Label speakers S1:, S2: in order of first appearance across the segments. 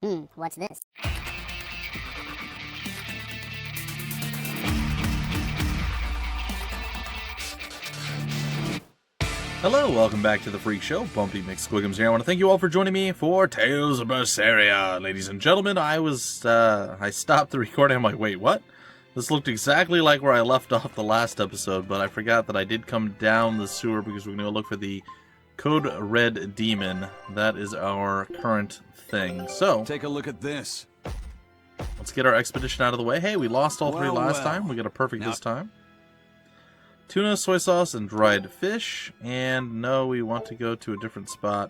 S1: What's this?
S2: Hello, welcome back to the Phreak Show. Bumpy McSquigums here. I want to thank you all for joining me for Tales of Berseria. Ladies and gentlemen, I stopped the recording. I'm like, wait, what? This looked exactly like where I left off the last episode, but I forgot that I did come down the sewer because we're going to go look for the Code Red Demon. That is our current thing. So,
S3: take a look at this.
S2: Let's get our expedition out of the way. Hey, we lost all three last time. We got a perfect this time. Tuna, soy sauce, and dried fish. And no, we want to go to a different spot.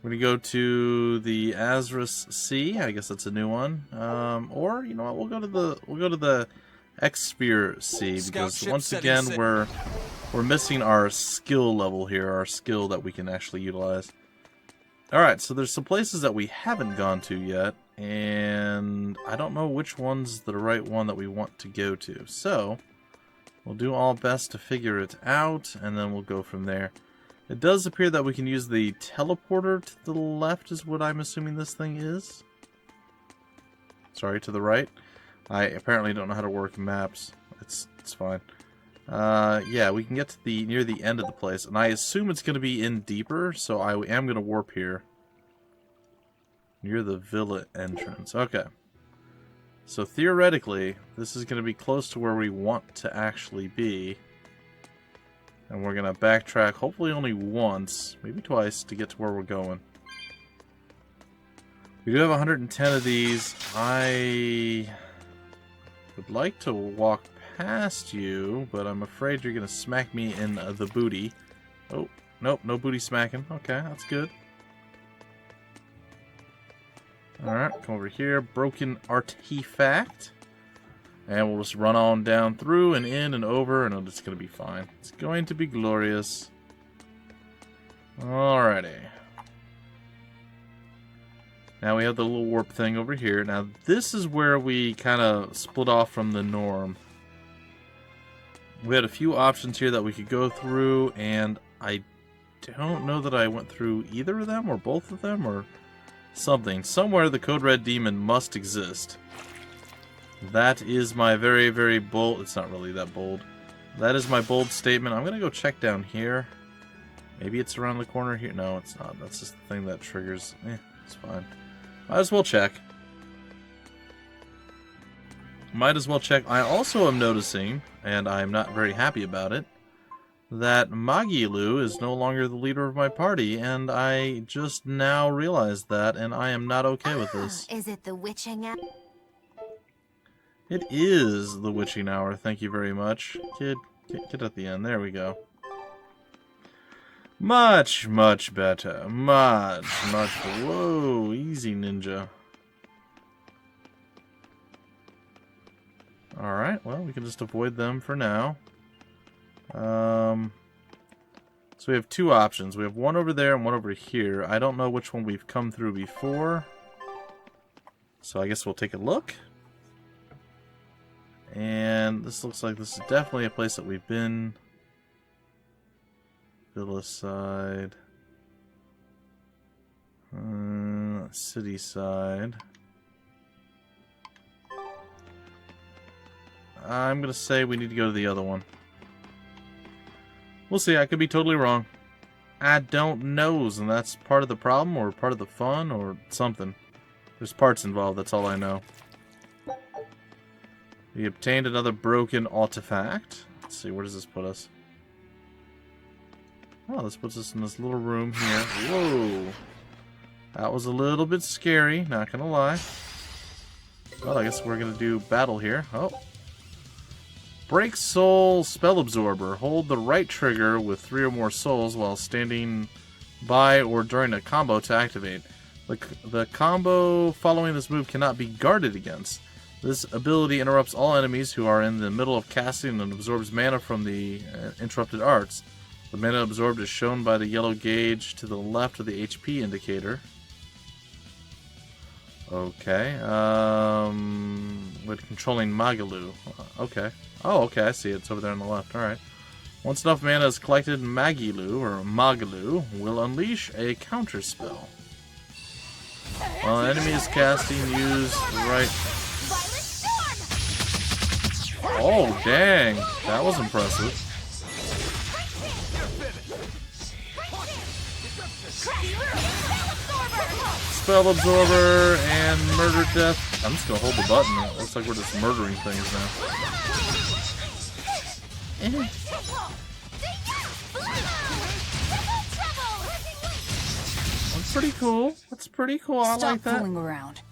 S2: We're going to go to the Azrus Sea. I guess that's a new one. Or, you know what, we'll go to the X-Spear Sea, because once again we're missing our skill level here, our skill that we can actually utilize. Alright, so there's some places that we haven't gone to yet, and I don't know which one's the right one that we want to go to. So, we'll do our best to figure it out, and then we'll go from there. It does appear that we can use the teleporter to the left, is what I'm assuming this thing is. Sorry, to the right. I apparently don't know how to work maps. It's fine. Yeah, we can get to near the end of the place, and I assume it's going to be in deeper, so I am going to warp here. Near the villa entrance. Okay. So theoretically, this is going to be close to where we want to actually be. And we're going to backtrack, hopefully only once, maybe twice, to get to where we're going. We do have 110 of these. I would like to walk past you, but I'm afraid you're going to smack me in the booty. Oh, nope, no booty smacking. Okay, that's good. Alright, come over here. Broken artifact. And we'll just run on down through and in and over, and it's going to be fine. It's going to be glorious. Alrighty. Now we have the little warp thing over here. Now this is where we kind of split off from the norm. We had a few options here that we could go through, and I don't know that I went through either of them, or both of them, or something. Somewhere the Code Red Demon must exist. That is my very, very bold... It's not really that bold. That is my bold statement. I'm going to go check down here. Maybe it's around the corner here. No, it's not. That's just the thing that triggers... it's fine. Might as well check. Might as well check. I also am noticing, and I'm not very happy about it, that Magilou is no longer the leader of my party, and I just now realized that, and I am not okay with this.
S1: Is it the witching hour?
S2: It is the witching hour, thank you very much. Kid, get at the end, there we go. Much, much better. Much, much better. Whoa, easy, ninja. Alright, well, we can just avoid them for now. So we have two options. We have one over there and one over here. I don't know which one we've come through before. So I guess we'll take a look. And this looks like this is definitely a place that we've been. Villa side. City side. I'm going to say we need to go to the other one. We'll see, I could be totally wrong. I don't know, and that's part of the problem, or part of the fun, or something. There's parts involved, that's all I know. We obtained another broken artifact. Let's see, where does this put us? Oh, this puts us in this little room here. Whoa! That was a little bit scary, not gonna lie. Well, I guess we're gonna do battle here. Oh. Break Soul Spell Absorber. Hold the right trigger with 3 or more souls while standing by or during a combo to activate. The combo following this move cannot be guarded against. This ability interrupts all enemies who are in the middle of casting and absorbs mana from the interrupted arts. The mana absorbed is shown by the yellow gauge to the left of the HP indicator. Okay. With controlling Magilou. Okay. Oh, okay, I see it. It's over there on the left. Alright. Once enough mana is collected, Magilou will unleash a counter spell. While an enemy is casting, use the right... Oh, dang. That was impressive. Spell Absorber and Murder Death. I'm just gonna hold the button. It looks like we're just murdering things now. That's pretty cool. That's pretty cool. I like that.
S3: Stop fooling around.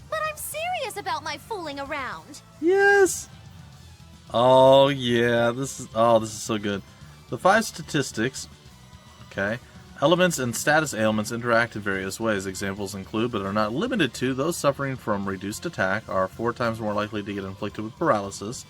S1: But I'm serious about my fooling around.
S2: Yes. Oh yeah. This is so good. The 5 statistics. Okay. Elements and status ailments interact in various ways. Examples include, but are not limited to, those suffering from reduced attack are 4 times more likely to get inflicted with paralysis.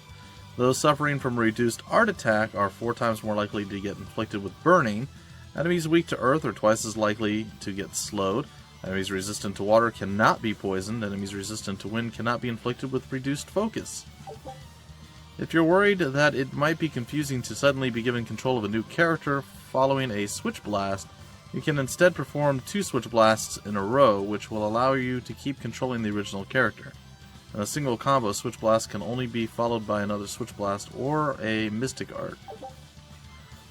S2: Those suffering from reduced art attack are 4 times more likely to get inflicted with burning. Enemies weak to earth are twice as likely to get slowed. Enemies resistant to water cannot be poisoned. Enemies resistant to wind cannot be inflicted with reduced focus. If you're worried that it might be confusing to suddenly be given control of a new character following a switch blast, you can instead perform 2 switch blasts in a row, which will allow you to keep controlling the original character. In a single combo, switch blast can only be followed by another switch blast or a mystic art.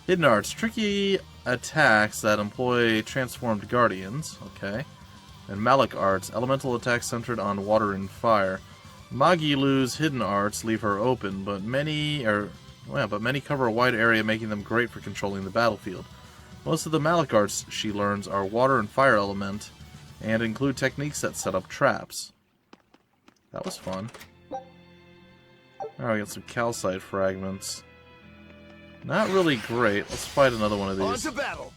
S2: Hidden arts, tricky attacks that employ transformed guardians, okay. And Malic arts, elemental attacks centered on water and fire. Magilou's hidden arts leave her open, but many cover a wide area, making them great for controlling the battlefield. Most of the Malic arts she learns are water and fire element, and include techniques that set up traps. That was fun. Alright, we got some calcite fragments. Not really great. Let's fight another one of these.
S4: On to battle.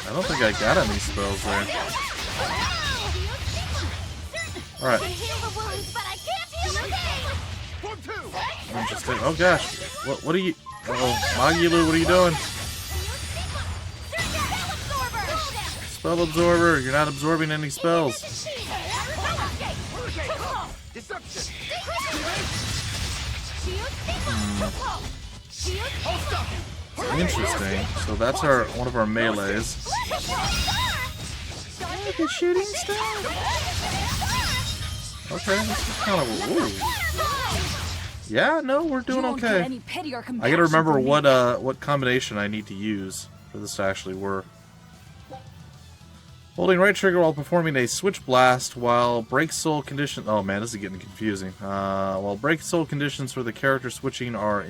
S2: I don't think I got any spells there. Alright. Interesting. Oh gosh. What are you... Uh-oh. Magilou, what are you doing? Spell Absorber. You're not absorbing any spells. Interesting. So that's one of our melees. Oh, the shooting star. Okay, this is kind of ooh. Yeah, no, we're doing okay. I gotta remember what combination I need to use for this to actually work. Holding right trigger while performing a switch blast while break soul condition. Oh man, this is getting confusing. While break soul conditions for the character switching are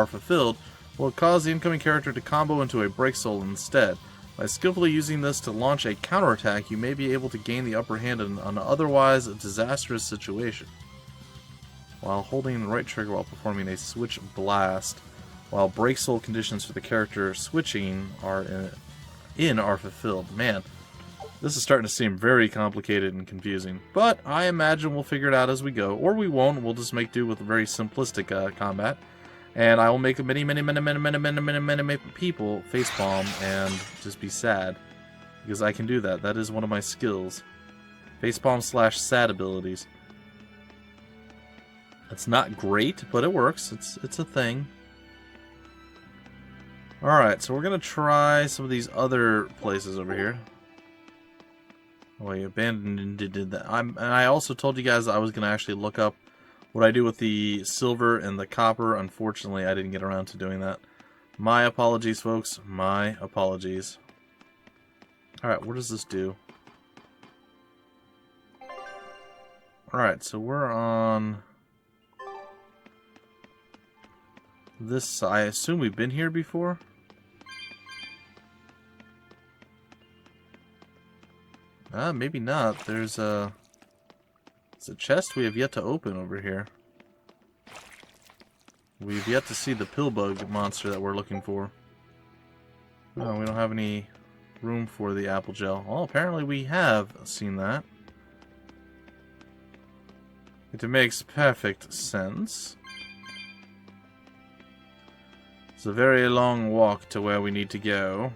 S2: fulfilled, will cause the incoming character to combo into a break soul instead. By skillfully using this to launch a counterattack, you may be able to gain the upper hand in an otherwise disastrous situation. While holding right trigger while performing a switch blast, while break soul conditions for the character switching are fulfilled. Man, this is starting to seem very complicated and confusing. But I imagine we'll figure it out as we go. Or we won't. We'll just make do with a very simplistic combat. And I will make many people facepalm and just be sad. Because I can do that. That is one of my skills. Facepalm / sad abilities. It's not great, but it works. It's a thing. Alright, so we're going to try some of these other places over here. Oh, you abandoned did that. And I also told you guys I was going to actually look up what I do with the silver and the copper. Unfortunately, I didn't get around to doing that. My apologies, folks. My apologies. Alright, what does this do? Alright, so we're on this. I assume we've been here before? Maybe not. There's a chest we have yet to open over here. We've yet to see the pillbug monster that we're looking for. No, we don't have any room for the apple gel. Well, apparently we have seen that. It makes perfect sense. It's a very long walk to where we need to go.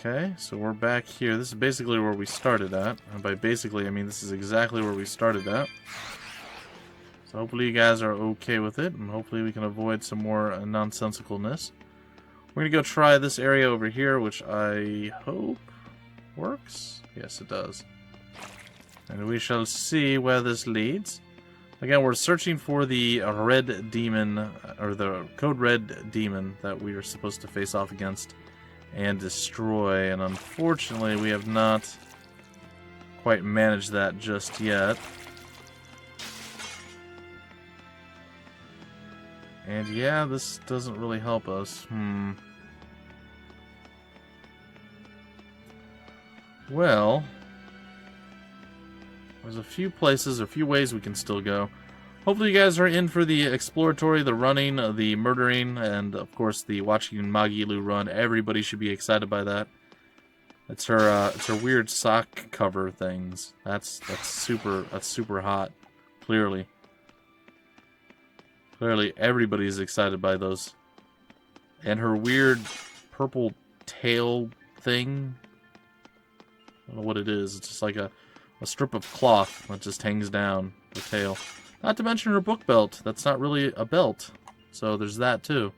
S2: Okay, so we're back here. This is basically where we started at. And by basically, I mean this is exactly where we started at. So hopefully you guys are okay with it, and hopefully we can avoid some more nonsensicalness. We're going to go try this area over here, which I hope works. Yes, it does. And we shall see where this leads. Again, we're searching for the red demon, or the code red demon that we are supposed to face off against and destroy. And unfortunately, we have not quite managed that just yet. And yeah, this doesn't really help us. Well, there's a few places, a few ways we can still go. Hopefully you guys are in for the exploratory, the running, the murdering, and of course the watching Magilou run. Everybody should be excited by that. It's her weird sock cover things. That's super hot. Clearly everybody's excited by those. And her weird purple tail thing. I don't know what it is. It's just like a strip of cloth that just hangs down the tail. Not to mention her book belt. That's not really a belt. So there's that too.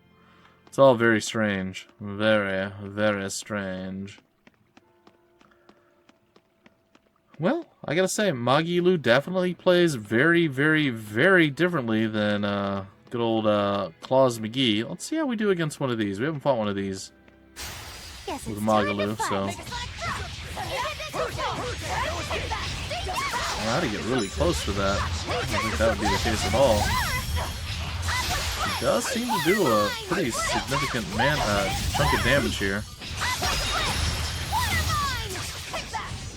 S2: It's all very strange. Very, very strange. Well, I gotta say, Magilou definitely plays very, very, very differently than good old Claus McGee. Let's see how we do against one of these. We haven't fought one of these with Magilou, so... I had to get really close for that. I don't think that would be the case at all. He does seem to do a pretty significant chunk of damage here.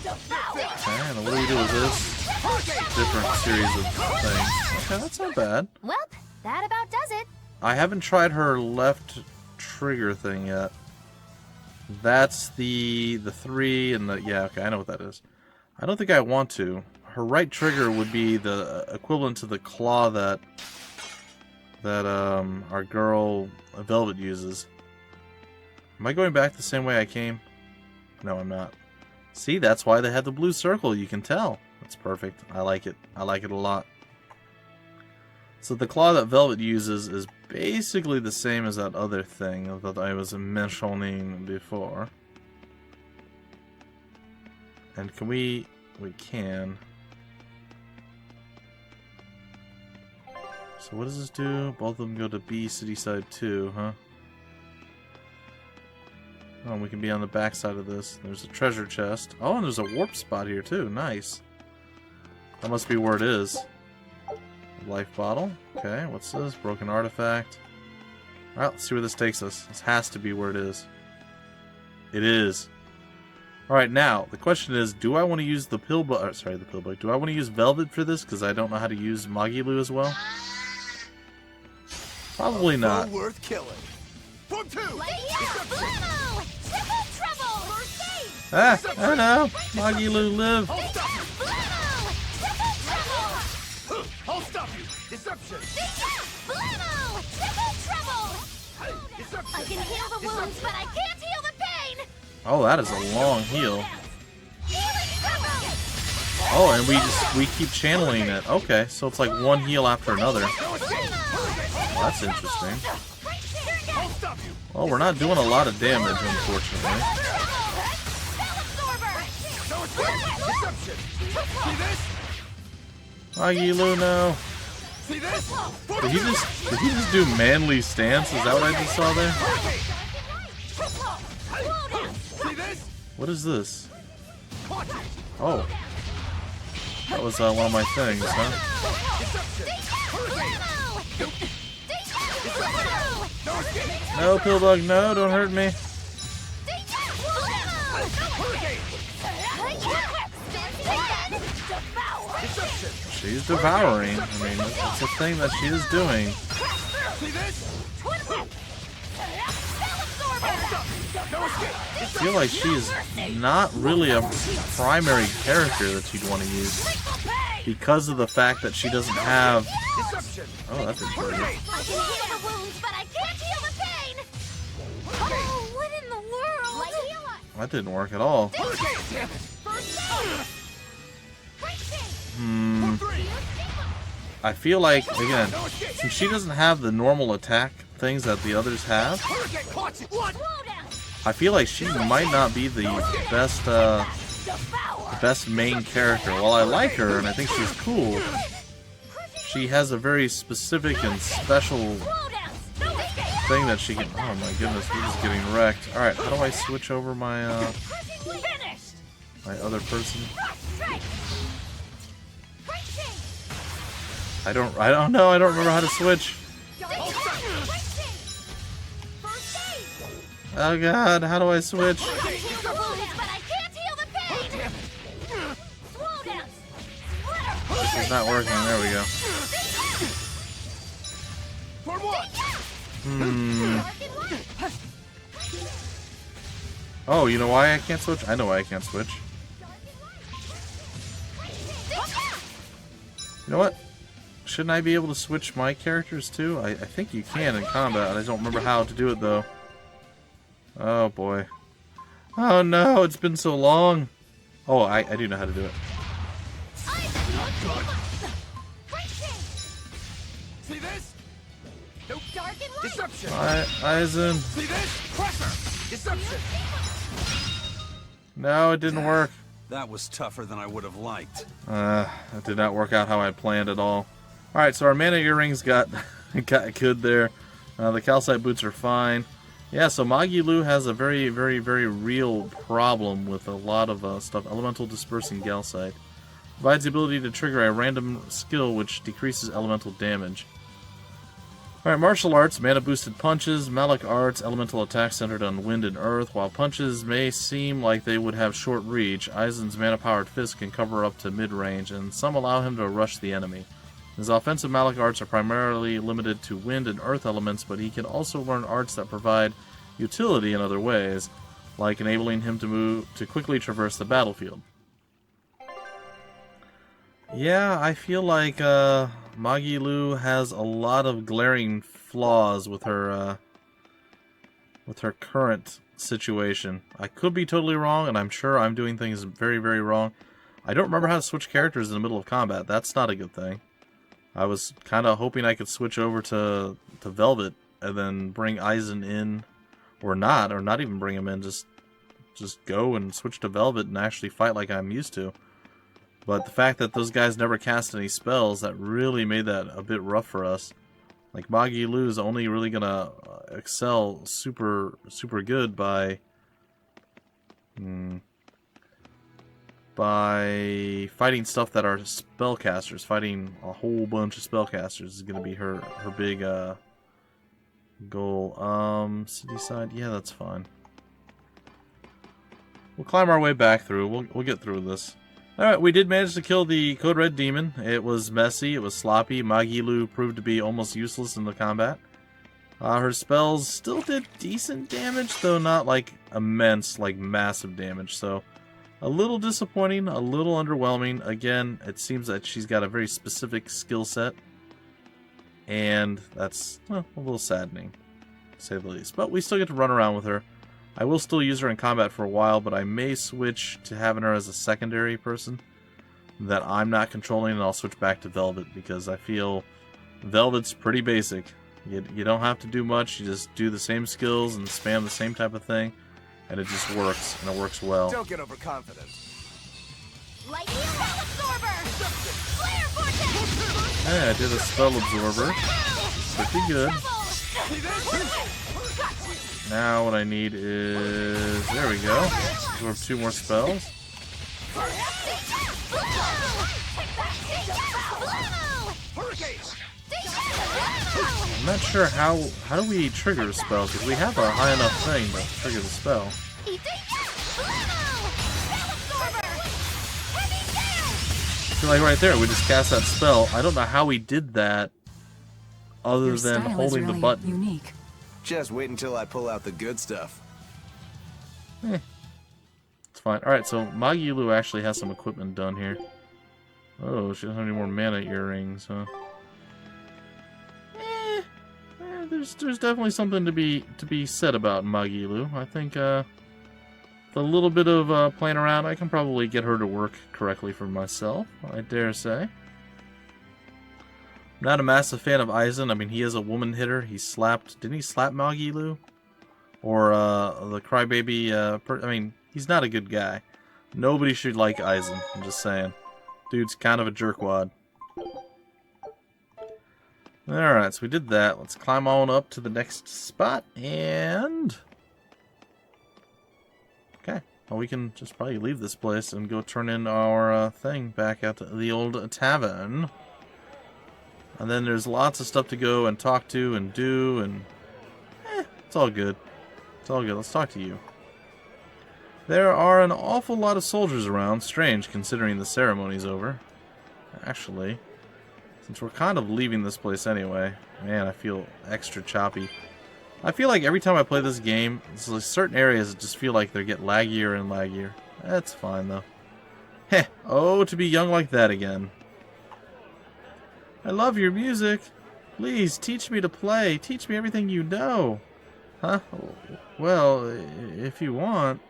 S2: Okay, and what do we do with this? Different series of things. Okay, that's not bad.
S1: Well, that about does it.
S2: I haven't tried her left trigger thing yet. That's the 3 and the... Yeah, okay, I know what that is. I don't think I want to. Her right trigger would be the equivalent to the claw that our girl Velvet uses. Am I going back the same way I came? No, I'm not. See, that's why they had the blue circle. You can tell. That's perfect. I like it. I like it a lot. So the claw that Velvet uses is basically the same as that other thing that I was mentioning before. And can we... We can. So what does this do? Both of them go to B City Side 2, huh? Oh, we can be on the back side of this. There's a treasure chest. Oh, and there's a warp spot here too. Nice. That must be where it is. Life bottle. Okay, what's this? Broken artifact. Alright, let's see where this takes us. This has to be where it is. It is. Alright, now, the question is, do I want to use the pillbug... Sorry, the pillbug. Do I want to use Velvet for this? Because I don't know how to use Magilou as well. Probably not.
S3: Worth killing. For 2.
S2: Ah, I know. Magilou live.
S3: I'll stop you. Deception.
S1: I can heal the wounds, but I can't heal the pain.
S2: Oh, that is a long heal. Oh, and we keep channeling it. Okay, so it's like one heal after another. Well, that's interesting. Oh, we're not doing a lot of damage, unfortunately. Magilou, no. Did he just do manly stance? Is that what I just saw there? What is this? Oh. That was one of my things, huh? No, Pillbug, no, don't hurt me. She's devouring. I mean, it's a thing that she is doing. I feel like she's not really a primary character that you'd want to use because of the fact that she doesn't have... Oh, that's interesting.
S1: I can heal the wounds, but I can't heal the pain. Oh, what in the world?
S2: That didn't work at all. I feel like, again, since she doesn't have the normal attack things that the others have, I feel like she might not be the best main character. While I like her and I think she's cool, she has a very specific and special thing that she can... Oh my goodness, we're just getting wrecked. Alright, how do I switch over my, my other person? I don't know, I don't remember how to switch. Oh god, how do I switch? This is not working, there we go. Oh, you know why I can't switch? I know why I can't switch. You know what? Shouldn't I be able to switch my characters too? I think you can in combat. I don't remember how to do it though. Oh boy. Oh no, it's been so long. Oh, I do know how to do it.
S3: See this? Deception.
S2: Eisen.
S3: See this? Pressure. Deception.
S2: No, it didn't work.
S4: That was tougher than I would have liked.
S2: That did not work out how I planned at all. Alright, so our mana earrings got good there. The calcite boots are fine. Yeah, so Magilou has a very, very, very real problem with a lot of stuff. Elemental dispersing calcite. Provides the ability to trigger a random skill which decreases elemental damage. Alright, martial arts, mana boosted punches, Malic arts, elemental attacks centered on wind and earth. While punches may seem like they would have short reach, Eisen's mana powered fist can cover up to mid range, and some allow him to rush the enemy. His offensive Malic arts are primarily limited to wind and earth elements, but he can also learn arts that provide utility in other ways, like enabling him to quickly traverse the battlefield. Yeah, I feel like Magilou has a lot of glaring flaws with her current situation. I could be totally wrong, and I'm sure I'm doing things very, very wrong. I don't remember how to switch characters in the middle of combat. That's not a good thing. I was kind of hoping I could switch over to Velvet and then bring Eisen in, or not even bring him in. Just go and switch to Velvet and actually fight like I'm used to. But the fact that those guys never cast any spells, that really made that a bit rough for us. Like, Magilou is only really gonna excel super good by fighting stuff that are spellcasters. Fighting a whole bunch of spellcasters is gonna be her big goal. City side, yeah, that's fine. We'll climb our way back through. We'll get through this. Alright, we did manage to kill the Code Red Demon. It was messy, it was sloppy. Magilou proved to be almost useless in the combat. Her spells still did decent damage, though not like immense, like massive damage. So, a little disappointing, a little underwhelming. Again, it seems that she's got a very specific skill set. And that's, well, a little saddening, to say the least. But we still get to run around with her. I will still use her in combat for a while, but I may switch to having her as a secondary person that I'm not controlling, and I'll switch back to Velvet, because I feel Velvet's pretty basic. You don't have to do much, you just do the same skills and spam the same type of thing, and it just works, and it works well.
S3: Don't get overconfident.
S1: Lightning spell absorber! Flare vortex!
S2: Yeah, I did a spell absorber. Pretty good. Now what I need is... There we go. Absorb 2 more spells. I'm not sure how do we trigger a spell, because we have a high enough thing to trigger the spell. So like right there, we just cast that spell. I don't know how we did that other than holding the button.
S5: Unique.
S4: Just wait until I pull out the good stuff.
S2: It's fine. Alright, so Magilou actually has some equipment done here. Oh, she doesn't have any more mana earrings, huh? There's definitely something to be said about Magilou. I think With a little bit of playing around, I can probably get her to work correctly for myself, I dare say. I'm not a massive fan of Aizen. I mean, he is a woman hitter. He slapped... Didn't he slap Magilou? Or the crybaby... I mean, he's not a good guy. Nobody should like Aizen. I'm just saying. Dude's kind of a jerkwad. Alright, so we did that. Let's climb on up to the next spot, and... Okay. Well, we can just probably leave this place and go turn in our thing back at the old tavern. And then there's lots of stuff to go and talk to and do, and... it's all good. It's all good. Let's talk to you. There are an awful lot of soldiers around. Strange, considering the ceremony's over. Actually, since we're kind of leaving this place anyway, man, I feel extra choppy. I feel like every time I play this game, there's like certain areas that just feel like they get laggier and laggier. That's fine, though. Heh, oh, to be young like that again. I love your music. Please, teach me to play. Teach me everything you know. Huh? Well, if you want.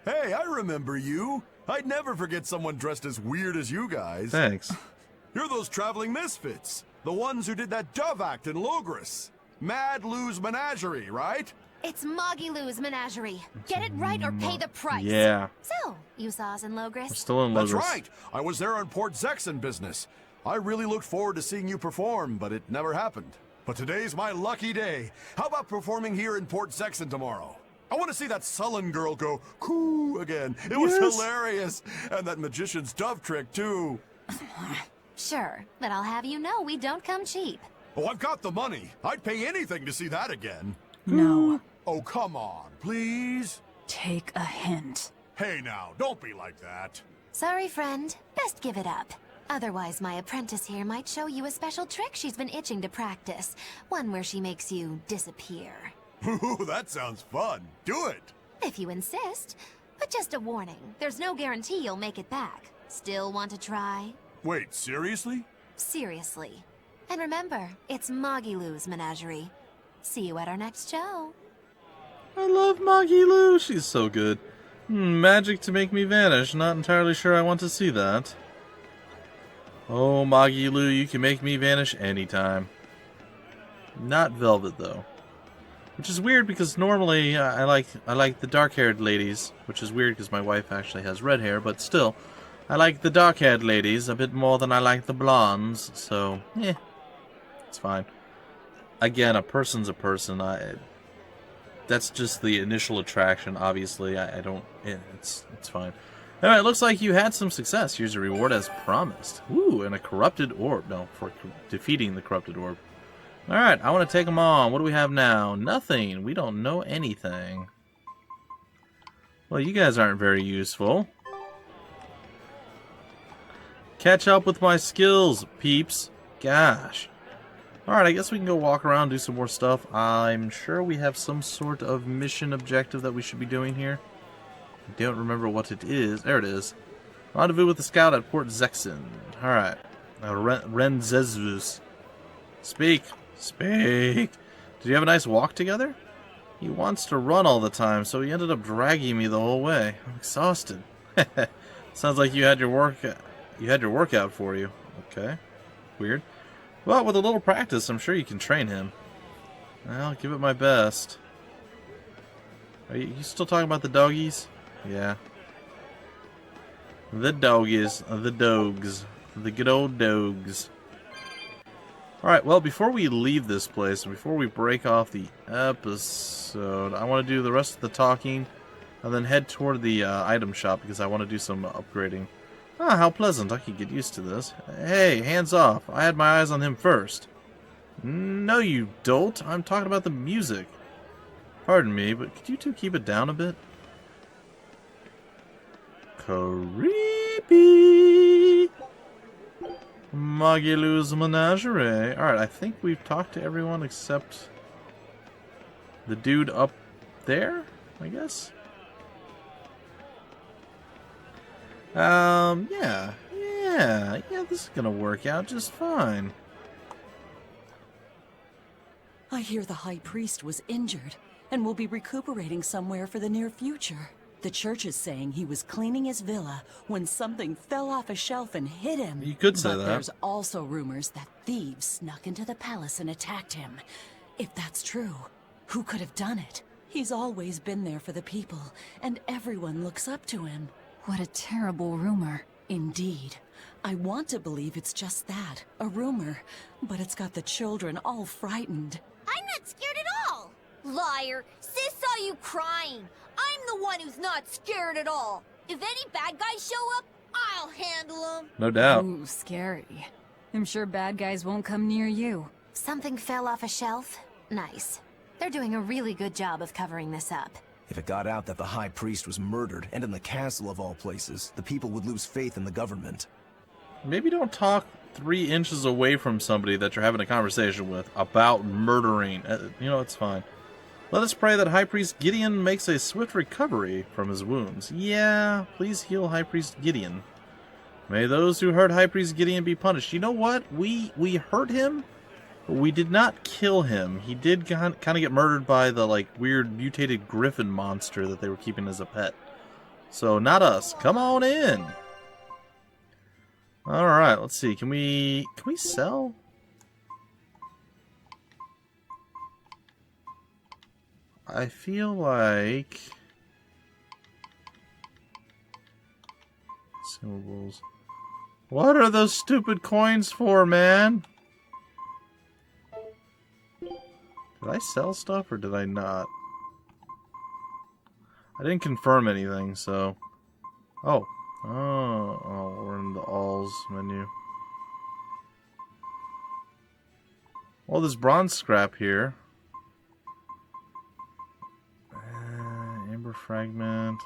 S3: Hey, I remember you. I'd never forget someone dressed as weird as you guys.
S2: Thanks.
S3: You're those traveling misfits. The ones who did that dove act in Logris. Mad Lou's Menagerie, right?
S1: It's Magilou's menagerie. Get it right or pay the price.
S2: Yeah.
S1: So, you saw us in
S2: We're
S1: Logris?
S2: still in Logos.
S3: That's right. I was there on Port Zexon business. I really looked forward to seeing you perform, but it never happened. But today's my lucky day. How about performing here in Port Zexon tomorrow? I want to see that sullen girl go coo again. It was hilarious. And that magician's dove trick, too.
S1: Sure, but I'll have you know we don't come cheap.
S3: Oh, I've got the money. I'd pay anything to see that again.
S5: No.
S3: Oh, come on, please.
S5: Take a hint.
S3: Hey now, don't be like that.
S1: Sorry, friend. Best give it up. Otherwise, my apprentice here might show you a special trick she's been itching to practice. One where she makes you disappear.
S3: Ooh, that sounds fun. Do it.
S1: If you insist. But just a warning, there's no guarantee you'll make it back. Still want to try?
S3: Wait, seriously?
S1: Seriously. And remember, it's Magilou's menagerie. See you at our next show.
S2: I love Magilou. She's so good. Magic to make me vanish. Not entirely sure I want to see that. Oh, Magilou, you can make me vanish anytime. Not Velvet, though. Which is weird because normally I like the dark-haired ladies, which is weird because my wife actually has red hair, but still, I like the dark-haired ladies a bit more than I like the blondes, so, it's fine. Again, a person's a person. That's just the initial attraction, obviously. I don't... it's fine. Alright, looks like you had some success. Here's a reward as promised. Ooh, and a corrupted orb. No, for defeating the corrupted orb. Alright, I want to take them on. What do we have now? Nothing. We don't know anything. Well, you guys aren't very useful. Catch up with my skills, peeps. Gosh. Alright, I guess we can go walk around, do some more stuff. I'm sure we have some sort of mission objective that we should be doing here. I don't remember what it is. There it is. Rendezvous with the scout at Port Zexon. Alright. Ren Zezvus. Speak. Speak. Did you have a nice walk together? He wants to run all the time, so he ended up dragging me the whole way. I'm exhausted. Sounds like you had your workout for you. Okay. Weird. Well, with a little practice, I'm sure you can train him. I'll give it my best. Are you still talking about the doggies? Yeah. The doggies. The dogs. The good old dogs. Alright, well, before we leave this place, before we break off the episode, I want to do the rest of the talking, and then head toward the item shop, because I want to do some upgrading. Ah, how pleasant. I could get used to this. Hey, hands off. I had my eyes on him first. No, you dolt. I'm talking about the music. Pardon me, but could you two keep it down a bit? Creepy. Magilou's Menagerie. Alright, I think we've talked to everyone except the dude up there, I guess? Yeah, this is gonna work out just fine.
S5: I hear the High Priest was injured and will be recuperating somewhere for the near future. The church is saying he was cleaning his villa when something fell off a shelf and hit him.
S2: You could say
S5: but
S2: that.
S5: There's also rumors that thieves snuck into the palace and attacked him. If that's true, who could have done it? He's always been there for the people, and everyone looks up to him.
S6: What a terrible rumor.
S5: Indeed. I want to believe it's just that, a rumor, but it's got the children all frightened.
S7: I'm not scared at all! Liar! Sis saw you crying! I'm the one who's not scared at all! If any bad guys show up, I'll handle them!
S2: No doubt.
S6: Ooh, scary. I'm sure bad guys won't come near you.
S1: Something fell off a shelf? Nice. They're doing a really good job of covering this up.
S8: If it got out that the High Priest was murdered, and in the castle of all places, the people would lose faith in the government.
S2: Maybe don't talk 3 inches away from somebody that you're having a conversation with about murdering. You know, it's fine. Let us pray that High Priest Gideon makes a swift recovery from his wounds. Yeah, please heal High Priest Gideon. May those who hurt High Priest Gideon be punished. You know what? We hurt him, but we did not kill him. He did kind of get murdered by the like weird mutated griffin monster that they were keeping as a pet. So not us. Come on in. All right, let's see. Can we sell? I feel like consumables. What are those stupid coins for, man? Did I sell stuff or did I not? I didn't confirm anything, so. Oh, we're in the alls menu. Well, there's bronze scrap here. Amber fragment.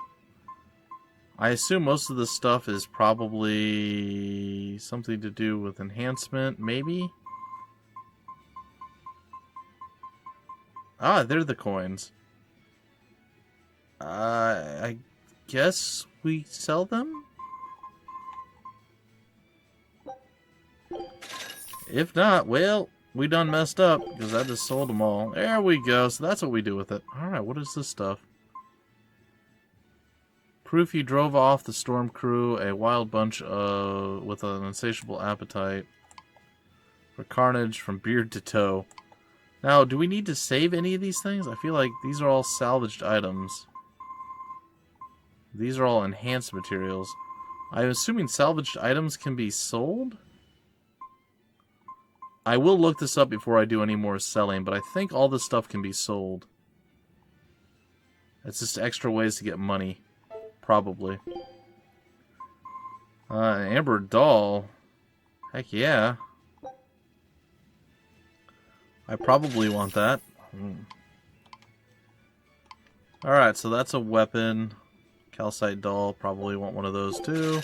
S2: I assume most of this stuff is probably something to do with enhancement, maybe? Ah, they're the coins. I guess we sell them? If not, well, we done messed up, because I just sold them all. There we go, so that's what we do with it. Alright, what is this stuff? Proof he drove off the storm crew, a wild bunch with an insatiable appetite for carnage from beard to toe. Now, do we need to save any of these things? I feel like these are all salvaged items. These are all enhanced materials. I'm assuming salvaged items can be sold? I will look this up before I do any more selling, but I think all this stuff can be sold. It's just extra ways to get money. Probably. Amber doll. Heck yeah. I probably want that. Alright, so that's a weapon. Calcite doll. Probably want one of those too.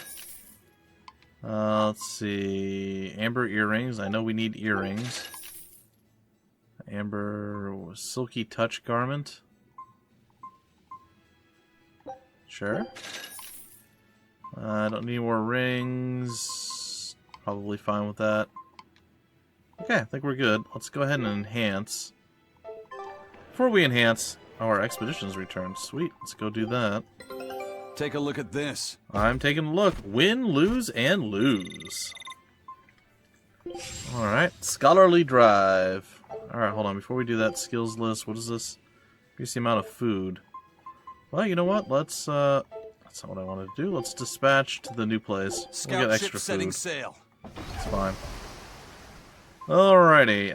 S2: Let's see. Amber earrings. I know we need earrings. Amber silky touch garment. Sure. I don't need more rings. Probably fine with that. Okay, I think we're good. Let's go ahead and enhance. Before we enhance, our expedition's returned. Sweet, let's go do that.
S4: Take a look at this.
S2: I'm taking a look. Win, lose, and lose. Alright, scholarly drive. Alright, hold on. Before we do that, skills list. What is this? Increase the amount of food. Well, you know what? Let's, that's not what I wanted to do. Let's dispatch to the new place. We'll get extra
S4: setting
S2: food.
S4: sail.
S2: It's fine. Alrighty,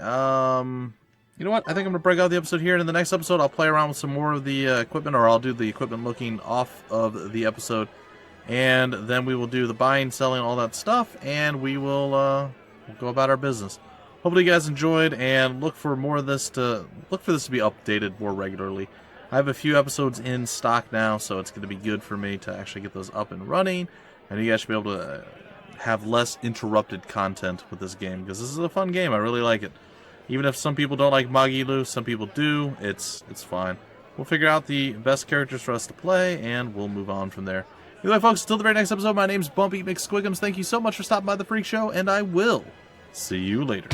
S2: you know what? I think I'm going to break out the episode here, and in the next episode I'll play around with some more of the equipment, or I'll do the equipment looking off of the episode, and then we will do the buying, selling, all that stuff, and we will we'll go about our business. Hopefully you guys enjoyed, and look for more of this to be updated more regularly. I have a few episodes in stock now, so it's going to be good for me to actually get those up and running, and you guys should be able to have less interrupted content with this game, because this is a fun game. I really like it. Even if some people don't like Magilou, some people do, it's fine. We'll figure out the best characters for us to play, and we'll move on from there. Anyway, folks, until the very next episode, my name's Bumpy McSquigums. Thank you so much for stopping by the Phreak Show, and I will see you later.